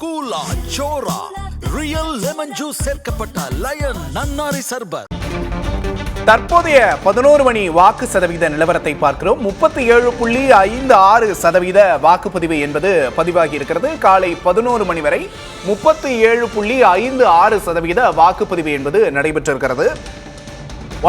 கூலா சோரா real lemon juice சேர்க்கப்பட்ட line நன்னாரி சர்பத். தற்போதைய 11 மணி வாக்கு சதவீத நிலவரத்தை பார்க்கிறோம். 37.56% வாக்குப்பதிவு என்பது பதிவாகி இருக்கிறது. காலை 11 மணி வரை 37.56% வாக்குப்பதிவு என்பது நடைபெற்றிருக்கிறது.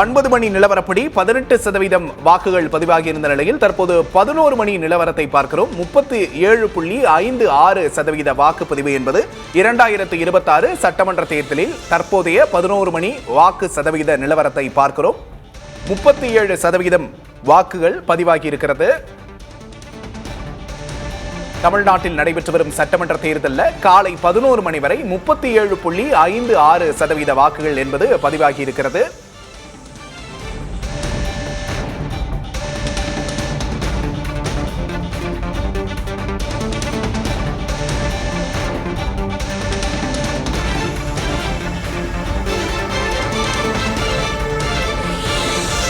9 மணி நிலவரப்படி 18% வாக்குகள் பதிவாகி இருந்த நிலையில் தற்போது 11 மணி நிலவரத்தை பார்க்கிறோம். 37.56% வாக்குப்பதிவு என்பது 2026 சட்டமன்ற தேர்தலில் தற்போதைய 11 மணி வாக்கு சதவீத நிலவரத்தை பார்க்கிறோம். 37% வாக்குகள் பதிவாகி இருக்கிறது. தமிழ்நாட்டில் நடைபெற்று வரும் சட்டமன்ற தேர்தலில் காலை 11 மணி வரை 37.56% வாக்குகள் என்பது பதிவாகி இருக்கிறது.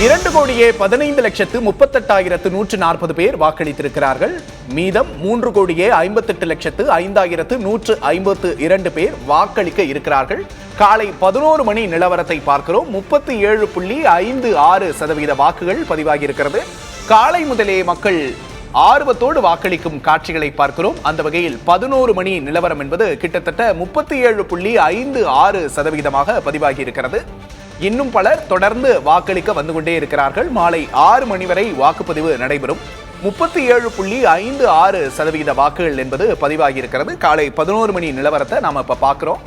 இரண்டு கோடியே 15,38,140 பேர் வாக்களித்திருக்கிறார்கள். மீதம் 3,58,05,152 பேர் வாக்களிக்க இருக்கிறார்கள். காலை 11 மணி நிலவரத்தை பார்க்கிறோம். 37.56% வாக்குகள் பதிவாகி இருக்கிறது. காலை முதலே மக்கள் ஆர்வத்தோடு வாக்களிக்கும் காட்சிகளை பார்க்கிறோம். அந்த வகையில் 11 மணி நிலவரம் என்பது கிட்டத்தட்ட 37.56% பதிவாகி இருக்கிறது. இன்னும் பலர் தொடர்ந்து வாக்களிக்க வந்து கொண்டே இருக்கிறார்கள். மாலை 6 மணி வரை வாக்குப்பதிவு நடைபெறும். 37.56% வாக்குகள் என்பது பதிவாகி இருக்கிறது. காலை 11 மணி நிலவரத்தை நாம இப்ப பார்க்கிறோம்.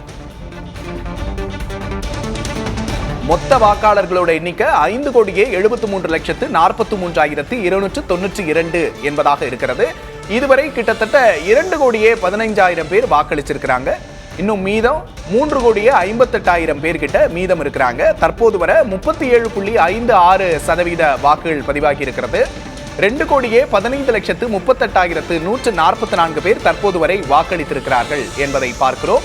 மொத்த வாக்காளர்களோட எண்ணிக்கை 5,73,43,292 என்பதாக இருக்கிறது. இதுவரை கிட்டத்தட்ட 2,15,00,000 பேர் வாக்களிச்சிருக்கிறாங்க. இன்னும் மீதம் 3,58,00,000 பேர் கிட்ட மீதம் இருக்கிறாங்க. தற்போது வரை 37.56% வாக்குகள் பதிவாகி இருக்கிறது. 2,15,38,144 பேர் தற்போது வரை வாக்களித்திருக்கிறார்கள் என்பதை பார்க்கிறோம்.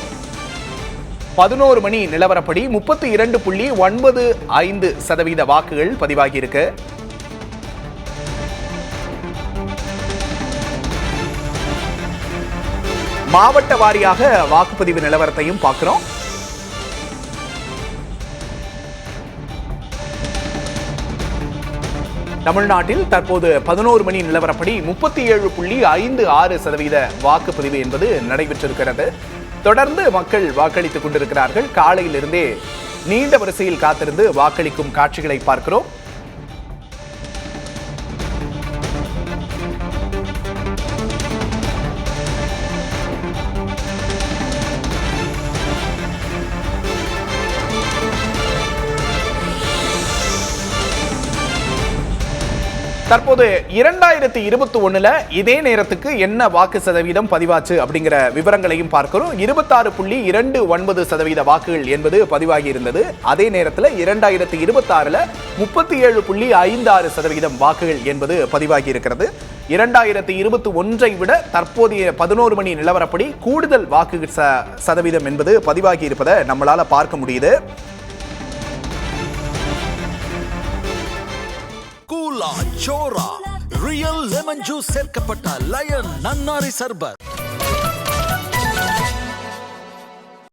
11 மணி நிலவரப்படி 32.95% வாக்குகள் பதிவாகி இருக்கு. மாவட்ட வாரியாக வாக்குப்பதிவு நிலவரத்தையும் பார்க்கிறோம். தமிழ்நாட்டில் தற்போது 11 மணி நிலவரப்படி 37.56% வாக்குப்பதிவு என்பது நடைபெற்றிருக்கிறது. தொடர்ந்து மக்கள் வாக்களித்துக் கொண்டிருக்கிறார்கள். காலையிலிருந்தே நீண்ட வரிசையில் காத்திருந்து வாக்களிக்கும் காட்சிகளை பார்க்கிறோம். தற்போது 2021 இதே நேரத்துக்கு என்ன வாக்கு சதவீதம் பதிவாச்சு அப்படிங்கிற விவரங்களையும் பார்க்கிறோம். 26.29% வாக்குகள் என்பது பதிவாகி இருந்தது. அதே நேரத்தில் 2026 37.56% வாக்குகள் என்பது பதிவாகி இருக்கிறது. 2021 விட தற்போதைய 11 மணி நிலவரப்படி கூடுதல் வாக்கு சதவீதம் என்பது பதிவாகி இருப்பதை நம்மளால பார்க்க முடியுது. கூலா சோரா ரியல் லெமன் ஜூஸ் சேர்க்கப்பட்ட லயன் நன்னாரி சர்பத்.